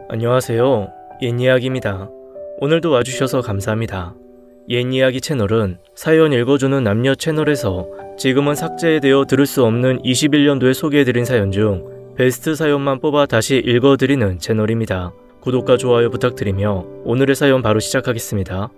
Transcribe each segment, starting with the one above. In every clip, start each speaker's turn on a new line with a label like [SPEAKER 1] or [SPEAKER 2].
[SPEAKER 1] 안녕하세요. 옛이야기입니다. 오늘도 와주셔서 감사합니다. 옛이야기 채널은 사연 읽어주는 남녀 채널에서 지금은 삭제되어 들을 수 없는 21년도에 소개해드린 사연 중 베스트 사연만 뽑아 다시 읽어드리는 채널입니다. 구독과 좋아요 부탁드리며 오늘의 사연 바로 시작하겠습니다.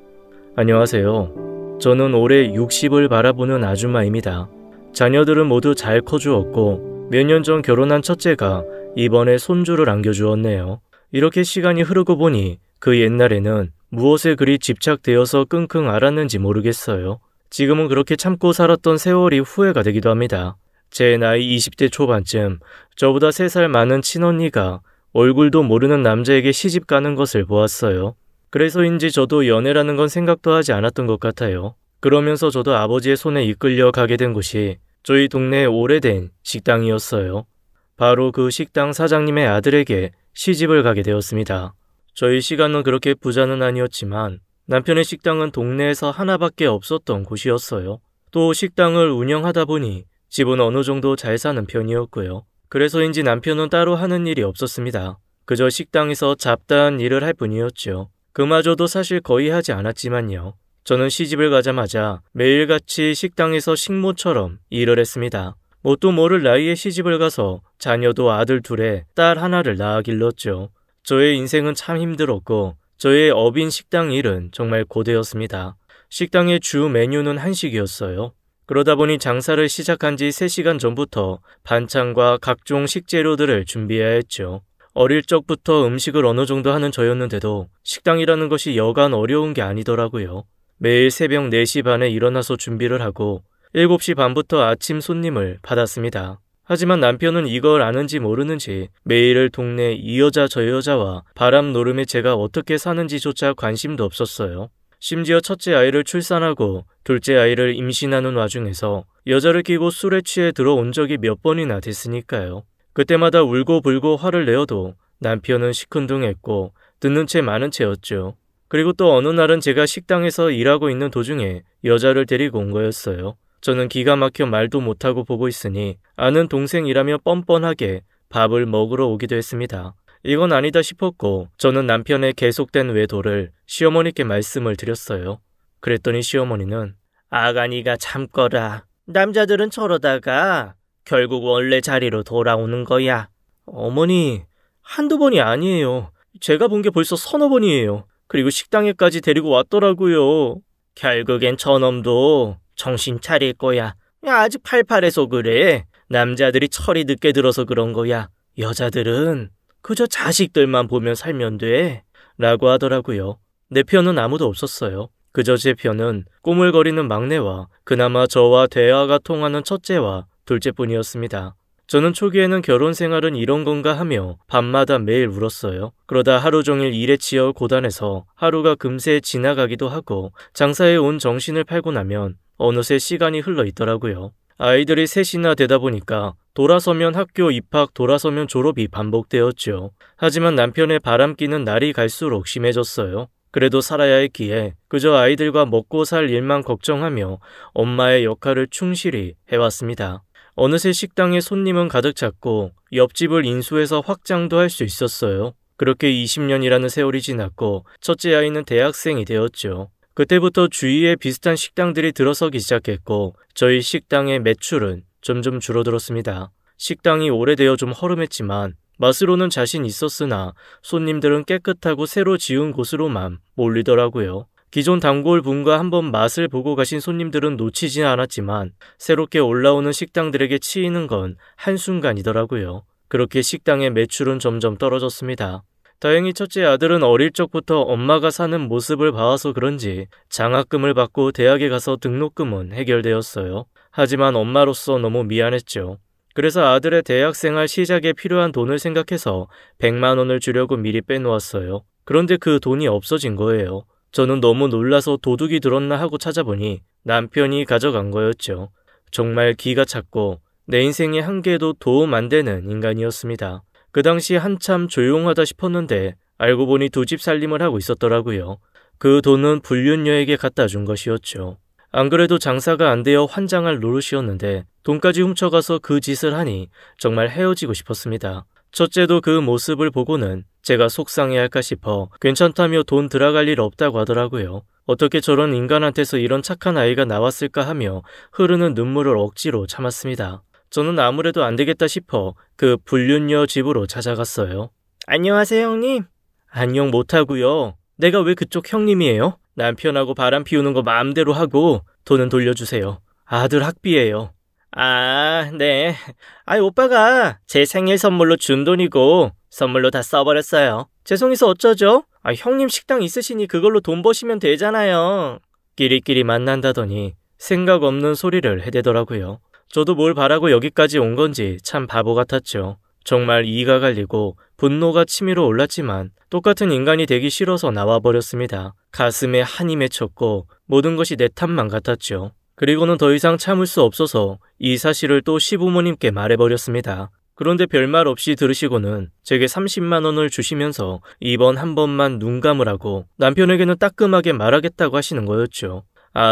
[SPEAKER 1] 안녕하세요. 저는 올해 60을 바라보는 아줌마입니다. 자녀들은 모두 잘 커주었고 몇 년 전 결혼한 첫째가 이번에 손주를 안겨주었네요. 이렇게 시간이 흐르고 보니 그 옛날에는 무엇에 그리 집착되어서 끙끙 앓았는지 모르겠어요. 지금은 그렇게 참고 살았던 세월이 후회가 되기도 합니다. 제 나이 20대 초반쯤 저보다 3살 많은 친언니가 얼굴도 모르는 남자에게 시집 가는 것을 보았어요. 그래서인지 저도 연애라는 건 생각도 하지 않았던 것 같아요. 그러면서 저도 아버지의 손에 이끌려 가게 된 곳이 저희 동네의 오래된 식당이었어요. 바로 그 식당 사장님의 아들에게 시집을 가게 되었습니다. 저희 시간은 그렇게 부자는 아니었지만 남편의 식당은 동네에서 하나밖에 없었던 곳이었어요. 또 식당을 운영하다 보니 집은 어느 정도 잘 사는 편이었고요. 그래서인지 남편은 따로 하는 일이 없었습니다. 그저 식당에서 잡다한 일을 할 뿐이었죠. 그마저도 사실 거의 하지 않았지만요. 저는 시집을 가자마자 매일같이 식당에서 식모처럼 일을 했습니다. 뭣도 모를 나이에 시집을 가서 자녀도 아들 2에 딸 1를 낳아 길렀죠. 저의 인생은 참 힘들었고 저의 업인 식당 일은 정말 고되었습니다. 식당의 주 메뉴는 한식이었어요. 그러다 보니 장사를 시작한 지 3시간 전부터 반찬과 각종 식재료들을 준비해야 했죠. 어릴 적부터 음식을 어느 정도 하는 저였는데도 식당이라는 것이 여간 어려운 게 아니더라고요. 매일 새벽 4시 반에 일어나서 준비를 하고 7시 반부터 아침 손님을 받았습니다. 하지만 남편은 이걸 아는지 모르는지 매일을 동네 이 여자 저 여자와 바람 노름에 제가 어떻게 사는지조차 관심도 없었어요. 심지어 첫째 아이를 출산하고 둘째 아이를 임신하는 와중에서 여자를 끼고 술에 취해 들어온 적이 몇 번이나 됐으니까요. 그때마다 울고불고 화를 내어도 남편은 시큰둥했고 듣는 채 많은 채였죠. 그리고 또 어느 날은 제가 식당에서 일하고 있는 도중에 여자를 데리고 온 거였어요. 저는 기가 막혀 말도 못하고 보고 있으니 아는 동생이라며 뻔뻔하게 밥을 먹으러 오기도 했습니다. 이건 아니다 싶었고 저는 남편의 계속된 외도를 시어머니께 말씀을 드렸어요. 그랬더니 시어머니는 아가니가 참거라. 남자들은 저러다가 결국 원래 자리로 돌아오는 거야. 어머니, 한두 번이 아니에요. 제가 본 게 벌써 3-4번이에요. 그리고 식당에까지 데리고 왔더라고요. 결국엔 저놈도 정신 차릴 거야. 아직 팔팔해서 그래. 남자들이 철이 늦게 들어서 그런 거야. 여자들은 그저 자식들만 보면 살면 돼. 라고 하더라고요. 내 편은 아무도 없었어요. 그저 제 편은 꼬물거리는 막내와 그나마 저와 대화가 통하는 첫째와 둘째뿐이었습니다. 저는 초기에는 결혼 생활은 이런 건가 하며 밤마다 매일 울었어요. 그러다 하루 종일 일에 치여 고단해서 하루가 금세 지나가기도 하고 장사에 온 정신을 팔고 나면 어느새 시간이 흘러 있더라고요. 아이들이 3이나 되다 보니까 돌아서면 학교 입학, 돌아서면 졸업이 반복되었죠. 하지만 남편의 바람기는 날이 갈수록 심해졌어요. 그래도 살아야 했기에 그저 아이들과 먹고 살 일만 걱정하며 엄마의 역할을 충실히 해왔습니다. 어느새 식당에 손님은 가득 찼고 옆집을 인수해서 확장도 할 수 있었어요. 그렇게 20년이라는 세월이 지났고 첫째 아이는 대학생이 되었죠. 그때부터 주위에 비슷한 식당들이 들어서기 시작했고 저희 식당의 매출은 점점 줄어들었습니다. 식당이 오래되어 좀 허름했지만 맛으로는 자신 있었으나 손님들은 깨끗하고 새로 지은 곳으로만 몰리더라고요. 기존 단골 분과 한번 맛을 보고 가신 손님들은 놓치지 않았지만 새롭게 올라오는 식당들에게 치이는 건 한순간이더라고요. 그렇게 식당의 매출은 점점 떨어졌습니다. 다행히 첫째 아들은 어릴 적부터 엄마가 사는 모습을 봐와서 그런지 장학금을 받고 대학에 가서 등록금은 해결되었어요. 하지만 엄마로서 너무 미안했죠. 그래서 아들의 대학생활 시작에 필요한 돈을 생각해서 100만 원을 주려고 미리 빼놓았어요. 그런데 그 돈이 없어진 거예요. 저는 너무 놀라서 도둑이 들었나 하고 찾아보니 남편이 가져간 거였죠. 정말 기가 찼고 내 인생의 한 개도 도움 안 되는 인간이었습니다. 그 당시 한참 조용하다 싶었는데 알고 보니 2집 살림을 하고 있었더라고요. 그 돈은 불륜녀에게 갖다 준 것이었죠. 안 그래도 장사가 안 되어 환장할 노릇이었는데 돈까지 훔쳐가서 그 짓을 하니 정말 헤어지고 싶었습니다. 첫째도 그 모습을 보고는 제가 속상해할까 싶어 괜찮다며 돈 들어갈 일 없다고 하더라고요. 어떻게 저런 인간한테서 이런 착한 아이가 나왔을까 하며 흐르는 눈물을 억지로 참았습니다. 저는 아무래도 안 되겠다 싶어 그 불륜녀 집으로 찾아갔어요. 안녕하세요, 형님. 안녕 못하고요. 내가 왜 그쪽 형님이에요? 남편하고 바람 피우는 거 마음대로 하고 돈은 돌려주세요. 아들 학비예요. 아, 네. 오빠가 제 생일 선물로 준 돈이고 선물로 다 써버렸어요. 죄송해서 어쩌죠? 형님 식당 있으시니 그걸로 돈 버시면 되잖아요. 끼리끼리 만난다더니 생각 없는 소리를 해대더라고요. 저도 뭘 바라고 여기까지 온 건지 참 바보 같았죠. 정말 이가 갈리고 분노가 치밀어 올랐지만 똑같은 인간이 되기 싫어서 나와버렸습니다. 가슴에 한이 맺혔고 모든 것이 내 탓만 같았죠. 그리고는 더 이상 참을 수 없어서 이 사실을 또 시부모님께 말해버렸습니다. 그런데 별말 없이 들으시고는 제게 30만 원을 주시면서 이번 한 번만 눈 감으라고 남편에게는 따끔하게 말하겠다고 하시는 거였죠.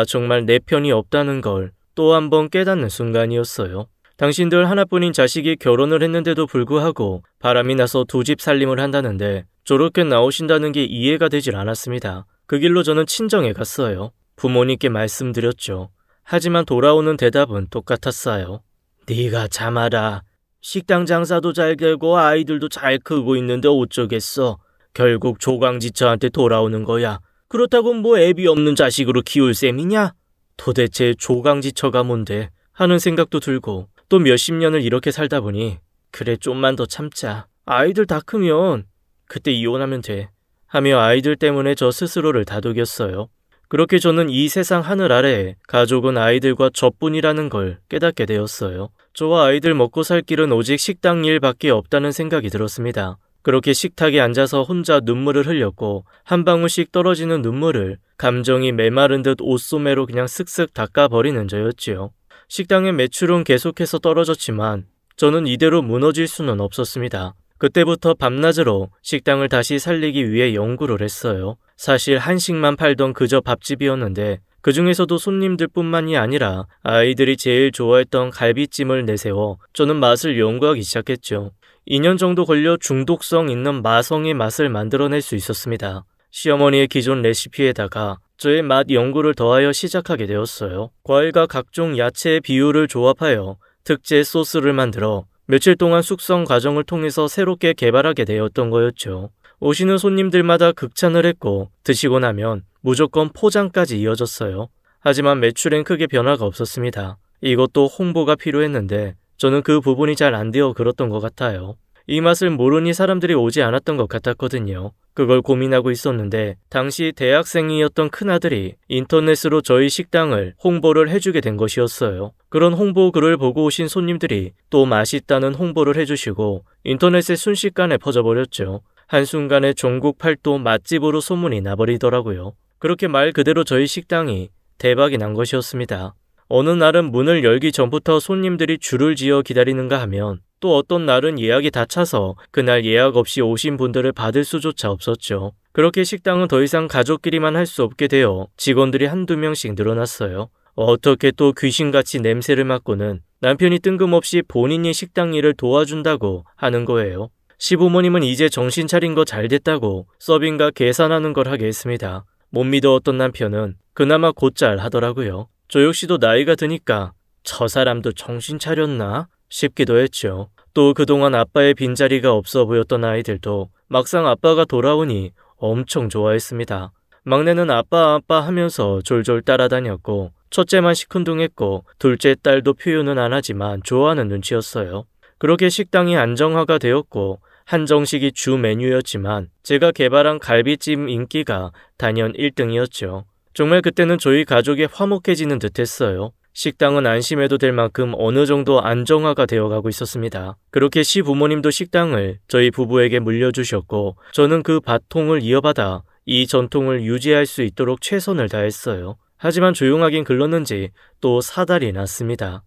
[SPEAKER 1] 정말 내 편이 없다는 걸 또 한 번 깨닫는 순간이었어요. 당신들 하나뿐인 자식이 결혼을 했는데도 불구하고 바람이 나서 두 집 살림을 한다는데 저렇게 나오신다는 게 이해가 되질 않았습니다. 그 길로 저는 친정에 갔어요. 부모님께 말씀드렸죠. 하지만 돌아오는 대답은 똑같았어요. 네가 참아라. 식당 장사도 잘 되고 아이들도 잘 크고 있는데 어쩌겠어. 결국 조강지처한테 돌아오는 거야. 그렇다고 뭐 애비 없는 자식으로 키울 셈이냐? 도대체 조강지처가 뭔데? 하는 생각도 들고 또 몇십 년을 이렇게 살다 보니 그래 좀만 더 참자. 아이들 다 크면 그때 이혼하면 돼. 하며 아이들 때문에 저 스스로를 다독였어요. 그렇게 저는 이 세상 하늘 아래에 가족은 아이들과 저뿐이라는 걸 깨닫게 되었어요. 저와 아이들 먹고 살 길은 오직 식당 일밖에 없다는 생각이 들었습니다. 그렇게 식탁에 앉아서 혼자 눈물을 흘렸고 한 방울씩 떨어지는 눈물을 감정이 메마른 듯 옷소매로 그냥 쓱쓱 닦아버리는 저였지요. 식당의 매출은 계속해서 떨어졌지만 저는 이대로 무너질 수는 없었습니다. 그때부터 밤낮으로 식당을 다시 살리기 위해 연구를 했어요. 사실 한식만 팔던 그저 밥집이었는데 그 중에서도 손님들 뿐만이 아니라 아이들이 제일 좋아했던 갈비찜을 내세워 저는 맛을 연구하기 시작했죠. 2년 정도 걸려 중독성 있는 마성의 맛을 만들어낼 수 있었습니다. 시어머니의 기존 레시피에다가 저의 맛 연구를 더하여 시작하게 되었어요. 과일과 각종 야채의 비율을 조합하여 특제 소스를 만들어 며칠 동안 숙성 과정을 통해서 새롭게 개발하게 되었던 거였죠. 오시는 손님들마다 극찬을 했고 드시고 나면 무조건 포장까지 이어졌어요. 하지만 매출엔 크게 변화가 없었습니다. 이것도 홍보가 필요했는데 저는 그 부분이 잘 안 되어 그렇던 것 같아요. 이 맛을 모르니 사람들이 오지 않았던 것 같았거든요. 그걸 고민하고 있었는데 당시 대학생이었던 큰아들이 인터넷으로 저희 식당을 홍보를 해주게 된 것이었어요. 그런 홍보 글을 보고 오신 손님들이 또 맛있다는 홍보를 해주시고 인터넷에 순식간에 퍼져버렸죠. 한순간에 전국 팔도 맛집으로 소문이 나버리더라고요. 그렇게 말 그대로 저희 식당이 대박이 난 것이었습니다. 어느 날은 문을 열기 전부터 손님들이 줄을 지어 기다리는가 하면 또 어떤 날은 예약이 다 차서 그날 예약 없이 오신 분들을 받을 수조차 없었죠. 그렇게 식당은 더 이상 가족끼리만 할 수 없게 되어 직원들이 한두 명씩 늘어났어요. 어떻게 또 귀신같이 냄새를 맡고는 남편이 뜬금없이 본인이 식당 일을 도와준다고 하는 거예요. 시부모님은 이제 정신 차린 거 잘 됐다고 서빙과 계산하는 걸 하게 했습니다. 못 믿어왔던 남편은 그나마 곧잘 하더라고요. 저 역시도 나이가 드니까 저 사람도 정신 차렸나 싶기도 했죠. 또 그동안 아빠의 빈자리가 없어 보였던 아이들도 막상 아빠가 돌아오니 엄청 좋아했습니다. 막내는 아빠 하면서 졸졸 따라다녔고 첫째만 시큰둥했고 둘째 딸도 표현은 안 하지만 좋아하는 눈치였어요. 그렇게 식당이 안정화가 되었고 한정식이 주 메뉴였지만 제가 개발한 갈비찜 인기가 단연 1등이었죠. 정말 그때는 저희 가족이 화목해지는 듯 했어요. 식당은 안심해도 될 만큼 어느 정도 안정화가 되어가고 있었습니다. 그렇게 시부모님도 식당을 저희 부부에게 물려주셨고 저는 그 바통을 이어받아 이 전통을 유지할 수 있도록 최선을 다했어요. 하지만 조용하긴 글렀는지 또 사달이 났습니다.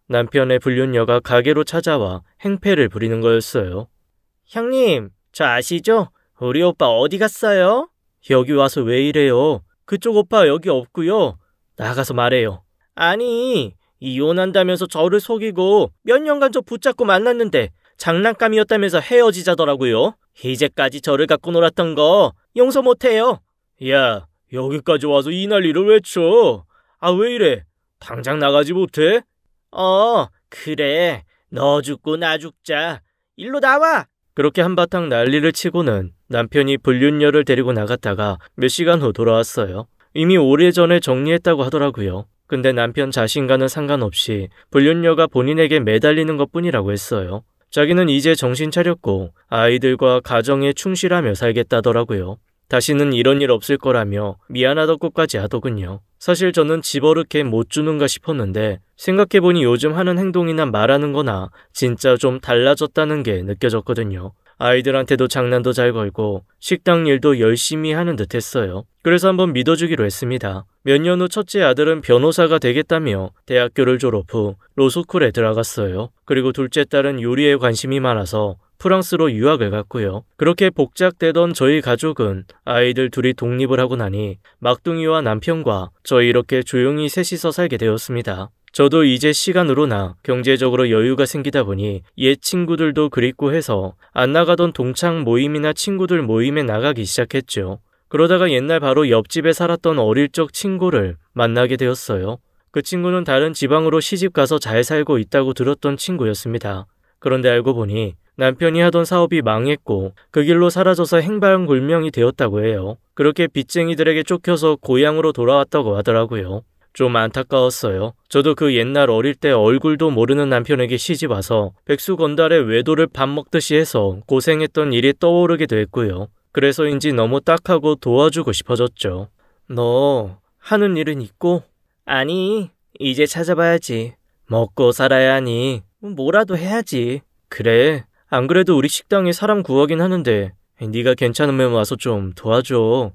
[SPEAKER 1] 남편의 불륜녀가 가게로 찾아와 행패를 부리는 거였어요. 형님, 저 아시죠? 우리 오빠 어디 갔어요? 여기 와서 왜 이래요? 그쪽 오빠 여기 없고요. 나가서 말해요. 아니, 이혼한다면서 저를 속이고 몇 년간 저 붙잡고 만났는데 장난감이었다면서 헤어지자더라고요. 이제까지 저를 갖고 놀았던 거 용서 못해요. 야, 여기까지 와서 이 난리를 왜 쳐? 아, 왜 이래? 당장 나가지 못해? 그래. 너 죽고 나 죽자. 일로 나와! 그렇게 한바탕 난리를 치고는 남편이 불륜녀를 데리고 나갔다가 몇 시간 후 돌아왔어요. 이미 오래전에 정리했다고 하더라고요. 근데 남편 자신과는 상관없이 불륜녀가 본인에게 매달리는 것뿐이라고 했어요. 자기는 이제 정신 차렸고 아이들과 가정에 충실하며 살겠다더라고요. 다시는 이런 일 없을 거라며 미안하다고까지 하더군요. 사실 저는 집어넣게 못 주는가 싶었는데 생각해보니 요즘 하는 행동이나 말하는 거나 진짜 좀 달라졌다는 게 느껴졌거든요. 아이들한테도 장난도 잘 걸고 식당 일도 열심히 하는 듯 했어요. 그래서 한번 믿어주기로 했습니다. 몇 년 후 첫째 아들은 변호사가 되겠다며 대학교를 졸업 후 로스쿨에 들어갔어요. 그리고 둘째 딸은 요리에 관심이 많아서 프랑스로 유학을 갔고요. 그렇게 복작되던 저희 가족은 아이들 둘이 독립을 하고 나니 막둥이와 남편과 저희 이렇게 조용히 셋이서 살게 되었습니다. 저도 이제 시간으로나 경제적으로 여유가 생기다 보니 옛 친구들도 그립고 해서 안 나가던 동창 모임이나 친구들 모임에 나가기 시작했죠. 그러다가 옛날 바로 옆집에 살았던 어릴 적 친구를 만나게 되었어요. 그 친구는 다른 지방으로 시집가서 잘 살고 있다고 들었던 친구였습니다. 그런데 알고 보니 남편이 하던 사업이 망했고 그 길로 사라져서 행방불명이 되었다고 해요. 그렇게 빚쟁이들에게 쫓겨서 고향으로 돌아왔다고 하더라고요. 좀 안타까웠어요. 저도 그 옛날 어릴 때 얼굴도 모르는 남편에게 시집와서 백수건달의 외도를 밥 먹듯이 해서 고생했던 일이 떠오르게 됐고요. 그래서인지 너무 딱하고 도와주고 싶어졌죠. 너 하는 일은 있고? 아니, 이제 찾아봐야지. 먹고 살아야 하니 뭐라도 해야지. 그래, 안 그래도 우리 식당에 사람 구하긴 하는데 네가 괜찮으면 와서 좀 도와줘.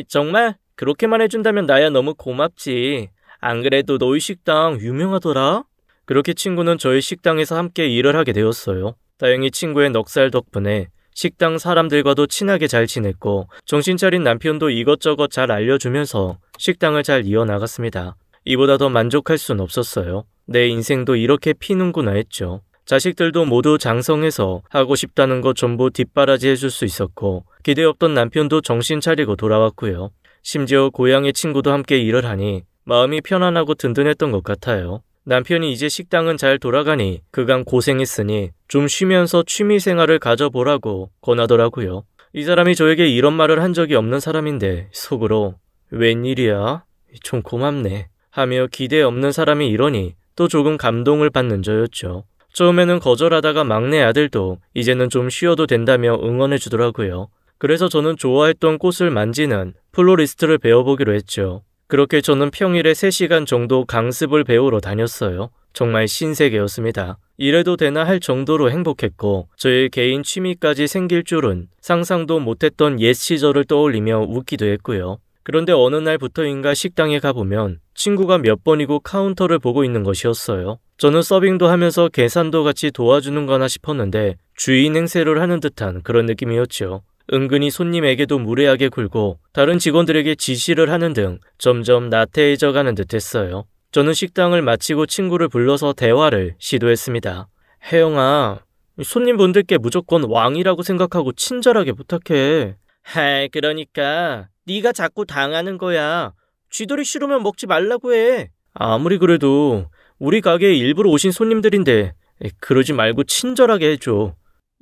[SPEAKER 1] 정말? 그렇게만 해준다면 나야 너무 고맙지. 안 그래도 너희 식당 유명하더라? 그렇게 친구는 저희 식당에서 함께 일을 하게 되었어요. 다행히 친구의 넉살 덕분에 식당 사람들과도 친하게 잘 지냈고 정신 차린 남편도 이것저것 잘 알려주면서 식당을 잘 이어나갔습니다. 이보다 더 만족할 순 없었어요. 내 인생도 이렇게 피는구나 했죠. 자식들도 모두 장성해서 하고 싶다는 거 전부 뒷바라지 해줄 수 있었고 기대 없던 남편도 정신 차리고 돌아왔고요. 심지어 고향의 친구도 함께 일을 하니 마음이 편안하고 든든했던 것 같아요. 남편이 이제 식당은 잘 돌아가니 그간 고생했으니 좀 쉬면서 취미생활을 가져보라고 권하더라고요. 이 사람이 저에게 이런 말을 한 적이 없는 사람인데 속으로 웬일이야? 좀 고맙네 하며 기대 없는 사람이 이러니 또 조금 감동을 받는 저였죠. 처음에는 거절하다가 막내 아들도 이제는 좀 쉬어도 된다며 응원해 주더라고요. 그래서 저는 좋아했던 꽃을 만지는 플로리스트를 배워보기로 했죠. 그렇게 저는 평일에 3시간 정도 강습을 배우러 다녔어요. 정말 신세계였습니다. 이래도 되나 할 정도로 행복했고 저의 개인 취미까지 생길 줄은 상상도 못했던 옛 시절을 떠올리며 웃기도 했고요. 그런데 어느 날부터인가 식당에 가보면 친구가 몇 번이고 카운터를 보고 있는 것이었어요. 저는 서빙도 하면서 계산도 같이 도와주는 거나 싶었는데 주인 행세를 하는 듯한 그런 느낌이었죠. 은근히 손님에게도 무례하게 굴고 다른 직원들에게 지시를 하는 등 점점 나태해져 가는 듯했어요. 저는 식당을 마치고 친구를 불러서 대화를 시도했습니다. 혜영아, 손님분들께 무조건 왕이라고 생각하고 친절하게 부탁해. 그러니까 네가 자꾸 당하는 거야. 쥐들이 싫으면 먹지 말라고 해. 아무리 그래도 우리 가게에 일부러 오신 손님들인데 그러지 말고 친절하게 해줘.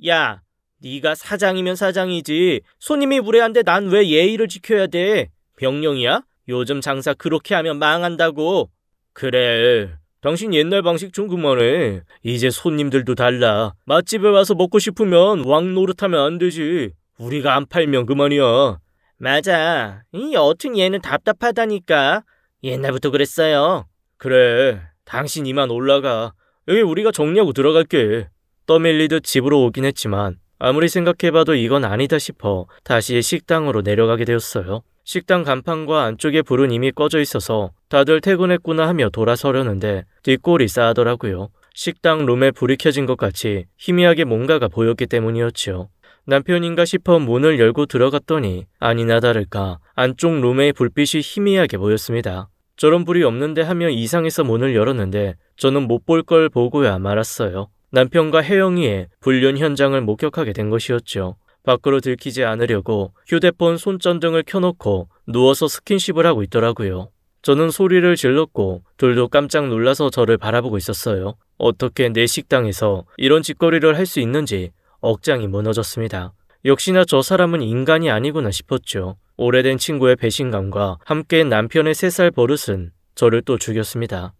[SPEAKER 1] 야, 네가 사장이면 사장이지. 손님이 무례한데 난 왜 예의를 지켜야 돼? 병령이야? 요즘 장사 그렇게 하면 망한다고. 그래, 당신 옛날 방식 좀 그만해. 이제 손님들도 달라. 맛집에 와서 먹고 싶으면 왕 노릇하면 안 되지. 우리가 안 팔면 그만이야. 맞아. 여튼 얘는 답답하다니까. 옛날부터 그랬어요. 그래, 당신 이만 올라가. 여기 우리가 정리하고 들어갈게. 떠밀리듯 집으로 오긴 했지만 아무리 생각해봐도 이건 아니다 싶어 다시 식당으로 내려가게 되었어요. 식당 간판과 안쪽에 불은 이미 꺼져 있어서 다들 퇴근했구나 하며 돌아서려는데 뒷골이 싸하더라고요. 식당 룸에 불이 켜진 것 같이 희미하게 뭔가가 보였기 때문이었죠. 남편인가 싶어 문을 열고 들어갔더니 아니나 다를까 안쪽 룸의 불빛이 희미하게 보였습니다. 저런 불이 없는데 하며 이상해서 문을 열었는데 저는 못 볼 걸 보고야 말았어요. 남편과 혜영이의 불륜 현장을 목격하게 된 것이었죠. 밖으로 들키지 않으려고 휴대폰 손전등을 켜놓고 누워서 스킨십을 하고 있더라고요. 저는 소리를 질렀고 둘도 깜짝 놀라서 저를 바라보고 있었어요. 어떻게 내 식당에서 이런 짓거리를 할 수 있는지 억장이 무너졌습니다. 역시나 저 사람은 인간이 아니구나 싶었죠. 오래된 친구의 배신감과 함께 남편의 3살 버릇은 저를 또 죽였습니다.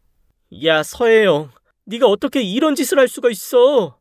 [SPEAKER 1] 야, 서혜영, 네가 어떻게 이런 짓을 할 수가 있어?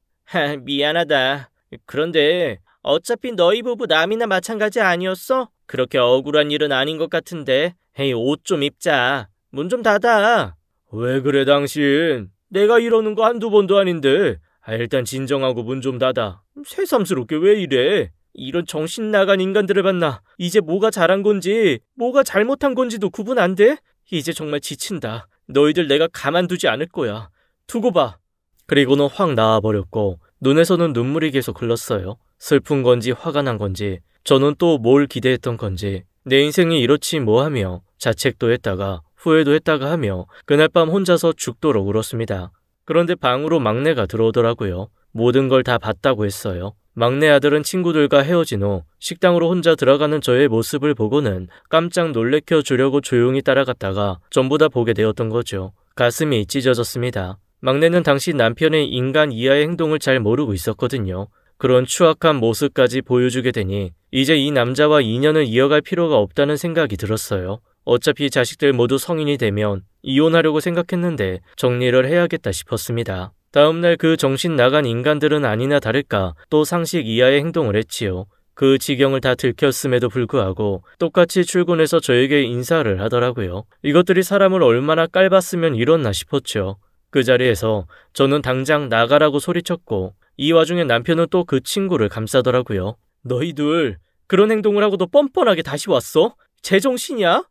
[SPEAKER 1] 미안하다. 그런데 어차피 너희 부부 남이나 마찬가지 아니었어? 그렇게 억울한 일은 아닌 것 같은데. 헤이, 옷 좀 입자. 문 좀 닫아. 왜 그래 당신? 내가 이러는 거 한두 번도 아닌데. 일단 진정하고 문 좀 닫아. 새삼스럽게 왜 이래? 이런 정신 나간 인간들을 만나 이제 뭐가 잘한 건지 뭐가 잘못한 건지도 구분 안 돼? 이제 정말 지친다. 너희들 내가 가만두지 않을 거야. 두고 봐. 그리고는 확 나와버렸고 눈에서는 눈물이 계속 흘렀어요. 슬픈 건지 화가 난 건지 저는 또 뭘 기대했던 건지 내 인생이 이렇지 뭐하며 자책도 했다가 후회도 했다가 하며 그날 밤 혼자서 죽도록 울었습니다. 그런데 방으로 막내가 들어오더라고요. 모든 걸 다 봤다고 했어요. 막내 아들은 친구들과 헤어진 후 식당으로 혼자 들어가는 저의 모습을 보고는 깜짝 놀래켜 주려고 조용히 따라갔다가 전부 다 보게 되었던 거죠. 가슴이 찢어졌습니다. 막내는 당시 남편의 인간 이하의 행동을 잘 모르고 있었거든요. 그런 추악한 모습까지 보여주게 되니 이제 이 남자와 인연을 이어갈 필요가 없다는 생각이 들었어요. 어차피 자식들 모두 성인이 되면 이혼하려고 생각했는데 정리를 해야겠다 싶었습니다. 다음날 그 정신 나간 인간들은 아니나 다를까 또 상식 이하의 행동을 했지요. 그 지경을 다 들켰음에도 불구하고 똑같이 출근해서 저에게 인사를 하더라고요. 이것들이 사람을 얼마나 깔봤으면 이렇나 싶었죠. 그 자리에서 저는 당장 나가라고 소리쳤고 이 와중에 남편은 또 그 친구를 감싸더라고요. 너희들 그런 행동을 하고도 뻔뻔하게 다시 왔어? 제정신이야?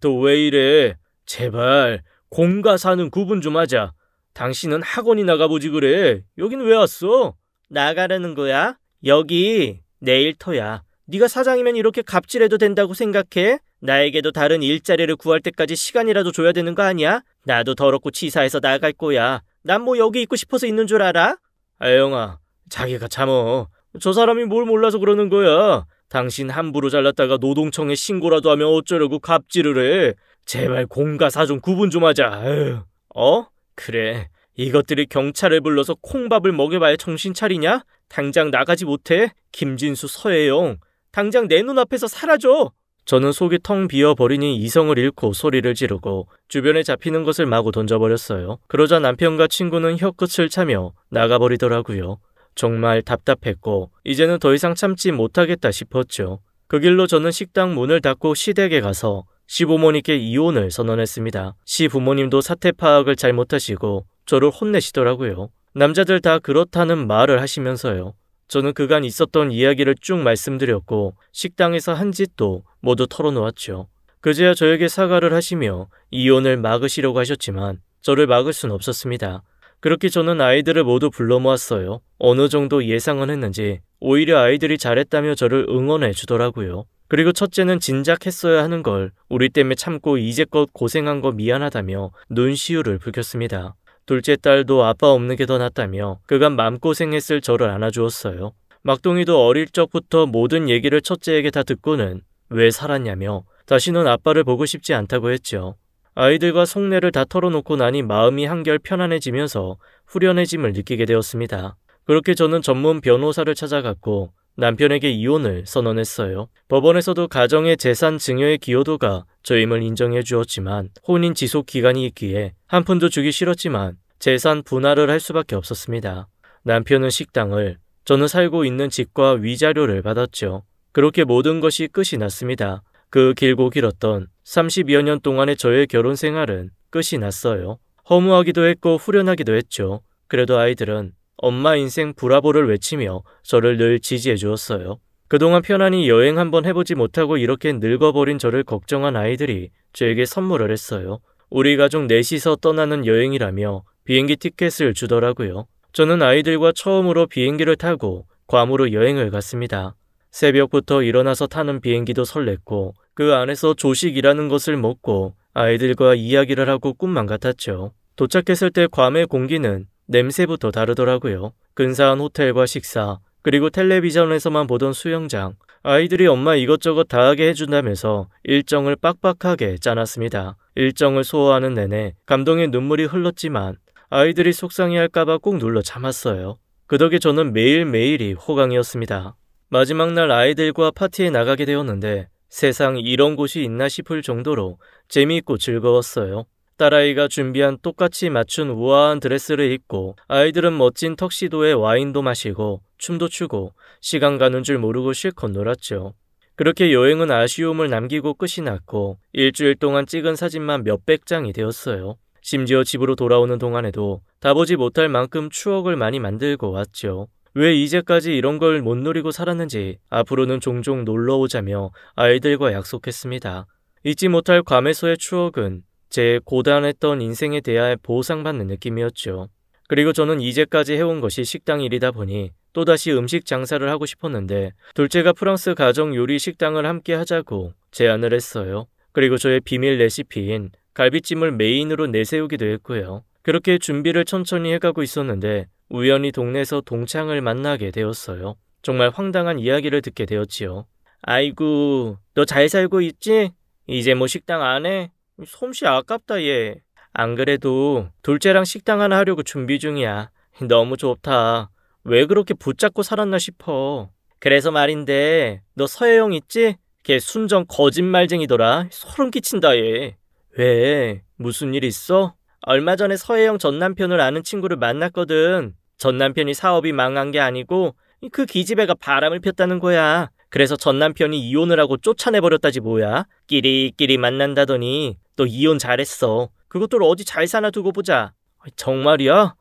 [SPEAKER 1] 또 왜 이래? 제발 공과 사는 구분 좀 하자. 당신은 학원이 나가보지 그래. 여긴 왜 왔어? 나가라는 거야? 여기 내 일터야. 네가 사장이면 이렇게 갑질해도 된다고 생각해? 나에게도 다른 일자리를 구할 때까지 시간이라도 줘야 되는 거 아니야? 나도 더럽고 치사해서 나갈 거야. 난 뭐 여기 있고 싶어서 있는 줄 알아? 아영아, 자기가 참어. 저 사람이 뭘 몰라서 그러는 거야. 당신 함부로 잘났다가 노동청에 신고라도 하면 어쩌려고 갑질을 해. 제발 공과 사 좀 구분 좀 하자. 에휴. 그래, 이것들이 경찰을 불러서 콩밥을 먹여봐야 정신 차리냐? 당장 나가지 못해? 김진수, 서혜영, 당장 내 눈앞에서 사라져! 저는 속이 텅 비어버리니 이성을 잃고 소리를 지르고 주변에 잡히는 것을 마구 던져버렸어요. 그러자 남편과 친구는 혀끝을 차며 나가버리더라고요. 정말 답답했고 이제는 더 이상 참지 못하겠다 싶었죠. 그 길로 저는 식당 문을 닫고 시댁에 가서 시부모님께 이혼을 선언했습니다. 시부모님도 사태 파악을 잘 못하시고 저를 혼내시더라고요. 남자들 다 그렇다는 말을 하시면서요. 저는 그간 있었던 이야기를 쭉 말씀드렸고 식당에서 한 짓도 모두 털어놓았죠. 그제야 저에게 사과를 하시며 이혼을 막으시려고 하셨지만 저를 막을 순 없었습니다. 그렇게 저는 아이들을 모두 불러 모았어요. 어느 정도 예상은 했는지 오히려 아이들이 잘했다며 저를 응원해 주더라고요. 그리고 첫째는 진작 했어야 하는 걸 우리 때문에 참고 이제껏 고생한 거 미안하다며 눈시울을 붉혔습니다. 둘째 딸도 아빠 없는 게 더 낫다며 그간 맘고생했을 저를 안아주었어요. 막둥이도 어릴 적부터 모든 얘기를 첫째에게 다 듣고는 왜 살았냐며 다시는 아빠를 보고 싶지 않다고 했죠. 아이들과 속내를 다 털어놓고 나니 마음이 한결 편안해지면서 후련해짐을 느끼게 되었습니다. 그렇게 저는 전문 변호사를 찾아갔고 남편에게 이혼을 선언했어요. 법원에서도 가정의 재산 증여의 기여도가 저임을 인정해 주었지만 혼인 지속 기간이 있기에 한 푼도 주기 싫었지만 재산 분할을 할 수밖에 없었습니다. 남편은 식당을, 저는 살고 있는 집과 위자료를 받았죠. 그렇게 모든 것이 끝이 났습니다. 그 길고 길었던 30여 년 동안의 저의 결혼 생활은 끝이 났어요. 허무하기도 했고 후련하기도 했죠. 그래도 아이들은 엄마 인생 브라보를 외치며 저를 늘 지지해 주었어요. 그동안 편안히 여행 한번 해보지 못하고 이렇게 늙어버린 저를 걱정한 아이들이 저에게 선물을 했어요. 우리 가족 넷이서 떠나는 여행이라며 비행기 티켓을 주더라고요. 저는 아이들과 처음으로 비행기를 타고 괌으로 여행을 갔습니다. 새벽부터 일어나서 타는 비행기도 설렜고 그 안에서 조식이라는 것을 먹고 아이들과 이야기를 하고 꿈만 같았죠. 도착했을 때 괌의 공기는 냄새부터 다르더라고요. 근사한 호텔과 식사, 그리고 텔레비전에서만 보던 수영장, 아이들이 엄마 이것저것 다 하게 해준다면서 일정을 빡빡하게 짜놨습니다. 일정을 소화하는 내내 감동의 눈물이 흘렀지만 아이들이 속상해할까봐 꼭 눌러 참았어요. 그 덕에 저는 매일매일이 호강이었습니다. 마지막 날 아이들과 파티에 나가게 되었는데 세상 이런 곳이 있나 싶을 정도로 재미있고 즐거웠어요. 딸아이가 준비한 똑같이 맞춘 우아한 드레스를 입고 아이들은 멋진 턱시도에 와인도 마시고 춤도 추고 시간 가는 줄 모르고 실컷 놀았죠. 그렇게 여행은 아쉬움을 남기고 끝이 났고 일주일 동안 찍은 사진만 몇백 장이 되었어요. 심지어 집으로 돌아오는 동안에도 다 보지 못할 만큼 추억을 많이 만들고 왔죠. 왜 이제까지 이런 걸 못 누리고 살았는지 앞으로는 종종 놀러 오자며 아이들과 약속했습니다. 잊지 못할 괌에서의 추억은 제 고단했던 인생에 대하여 보상받는 느낌이었죠. 그리고 저는 이제까지 해온 것이 식당 일이다 보니 또다시 음식 장사를 하고 싶었는데 둘째가 프랑스 가정 요리 식당을 함께 하자고 제안을 했어요. 그리고 저의 비밀 레시피인 갈비찜을 메인으로 내세우기도 했고요. 그렇게 준비를 천천히 해가고 있었는데 우연히 동네에서 동창을 만나게 되었어요. 정말 황당한 이야기를 듣게 되었지요. 아이고, 너 잘 살고 있지? 이제 뭐 식당 안 해? 솜씨 아깝다 얘. 안 그래도 둘째랑 식당 하나 하려고 준비 중이야. 너무 좋다. 왜 그렇게 붙잡고 살았나 싶어. 그래서 말인데 너 서혜영 있지? 걔 순정 거짓말쟁이더라. 소름 끼친다 얘. 왜? 무슨 일 있어? 얼마 전에 서혜영 전 남편을 아는 친구를 만났거든. 전 남편이 사업이 망한 게 아니고 그 기집애가 바람을 폈다는 거야. 그래서 전 남편이 이혼을 하고 쫓아내버렸다지 뭐야. 끼리끼리 만난다더니 또 이혼 잘했어. 그것들 어디 잘 사나 두고 보자. 정말이야?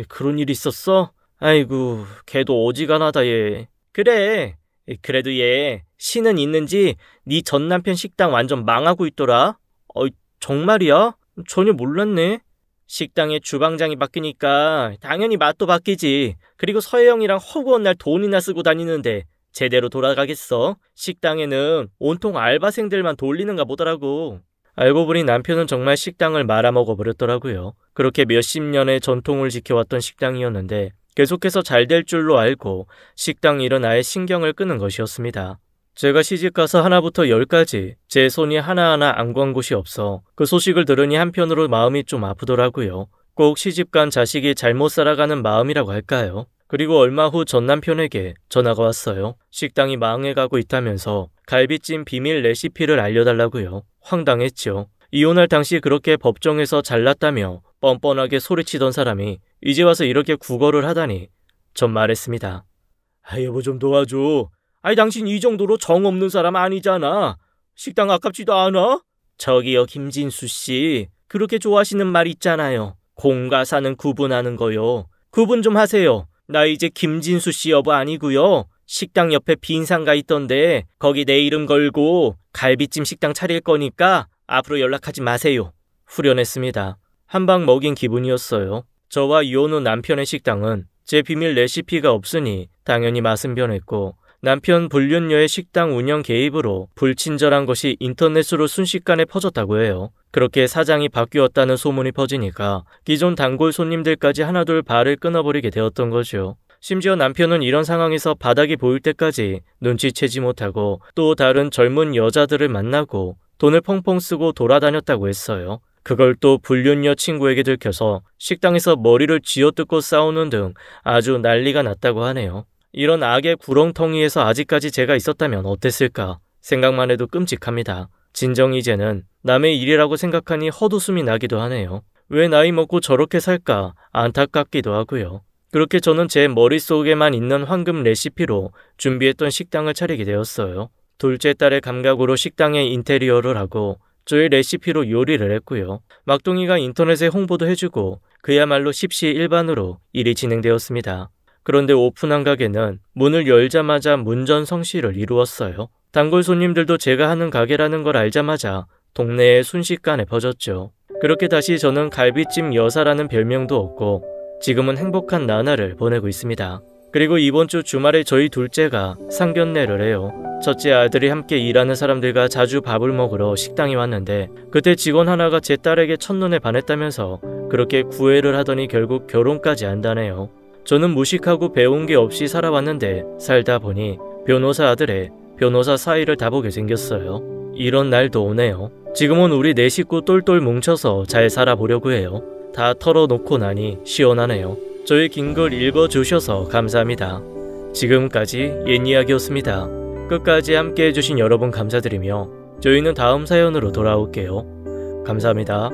[SPEAKER 1] 그런 일이 있었어? 아이고, 걔도 어지간하다 얘. 그래. 그래도 얘 신은 있는지 네 전 남편 식당 완전 망하고 있더라. 정말이야? 전혀 몰랐네. 식당에 주방장이 바뀌니까 당연히 맛도 바뀌지. 그리고 서혜영이랑 허구한 날 돈이나 쓰고 다니는데 제대로 돌아가겠어? 식당에는 온통 알바생들만 돌리는가 보더라고. 알고 보니 남편은 정말 식당을 말아먹어버렸더라고요. 그렇게 몇십 년의 전통을 지켜왔던 식당이었는데 계속해서 잘 될 줄로 알고 식당 일은 아예 신경을 끄는 것이었습니다. 제가 시집가서 하나부터 10까지 제 손이 하나하나 안 간 곳이 없어 그 소식을 들으니 한편으로 마음이 좀 아프더라고요. 꼭 시집간 자식이 잘못 살아가는 마음이라고 할까요? 그리고 얼마 후 전 남편에게 전화가 왔어요. 식당이 망해가고 있다면서 갈비찜 비밀 레시피를 알려달라고요. 황당했죠. 이혼할 당시 그렇게 법정에서 잘났다며 뻔뻔하게 소리치던 사람이 이제 와서 이렇게 구걸을 하다니 전 말했습니다. 여보 좀 도와줘. 당신 이 정도로 정 없는 사람 아니잖아. 식당 아깝지도 않아? 저기요 김진수 씨, 그렇게 좋아하시는 말 있잖아요. 공과 사는 구분하는 거요. 구분 좀 하세요. 나 이제 김진수 씨 여보 아니고요. 식당 옆에 빈 상가 있던데 거기 내 이름 걸고 갈비찜 식당 차릴 거니까 앞으로 연락하지 마세요. 후련했습니다. 한 방 먹인 기분이었어요. 저와 이혼 후 남편의 식당은 제 비밀 레시피가 없으니 당연히 맛은 변했고 남편 불륜녀의 식당 운영 개입으로 불친절한 것이 인터넷으로 순식간에 퍼졌다고 해요. 그렇게 사장이 바뀌었다는 소문이 퍼지니까 기존 단골 손님들까지 하나둘 발을 끊어버리게 되었던 거죠. 심지어 남편은 이런 상황에서 바닥이 보일 때까지 눈치채지 못하고 또 다른 젊은 여자들을 만나고 돈을 펑펑 쓰고 돌아다녔다고 했어요. 그걸 또 불륜녀 친구에게 들켜서 식당에서 머리를 쥐어뜯고 싸우는 등 아주 난리가 났다고 하네요. 이런 악의 구렁텅이에서 아직까지 제가 있었다면 어땠을까 생각만 해도 끔찍합니다. 진정 이제는 남의 일이라고 생각하니 헛웃음이 나기도 하네요. 왜 나이 먹고 저렇게 살까 안타깝기도 하고요. 그렇게 저는 제 머릿속에만 있는 황금 레시피로 준비했던 식당을 차리게 되었어요. 둘째 딸의 감각으로 식당의 인테리어를 하고 저의 레시피로 요리를 했고요. 막둥이가 인터넷에 홍보도 해주고 그야말로 십시일반으로 일이 진행되었습니다. 그런데 오픈한 가게는 문을 열자마자 문전성시를 이루었어요. 단골 손님들도 제가 하는 가게라는 걸 알자마자 동네에 순식간에 퍼졌죠. 그렇게 다시 저는 갈비찜 여사라는 별명도 얻고 지금은 행복한 나날을 보내고 있습니다. 그리고 이번 주 주말에 저희 둘째가 상견례를 해요. 첫째 아들이 함께 일하는 사람들과 자주 밥을 먹으러 식당에 왔는데 그때 직원 하나가 제 딸에게 첫눈에 반했다면서 그렇게 구애를 하더니 결국 결혼까지 한다네요. 저는 무식하고 배운 게 없이 살아왔는데 살다 보니 변호사 아들의 변호사 사이를 다 보게 생겼어요. 이런 날도 오네요. 지금은 우리 네 식구 똘똘 뭉쳐서 잘 살아보려고 해요. 다 털어놓고 나니 시원하네요. 저의 긴 글 읽어주셔서 감사합니다. 지금까지 옛 이야기였습니다. 끝까지 함께 해주신 여러분 감사드리며 저희는 다음 사연으로 돌아올게요. 감사합니다.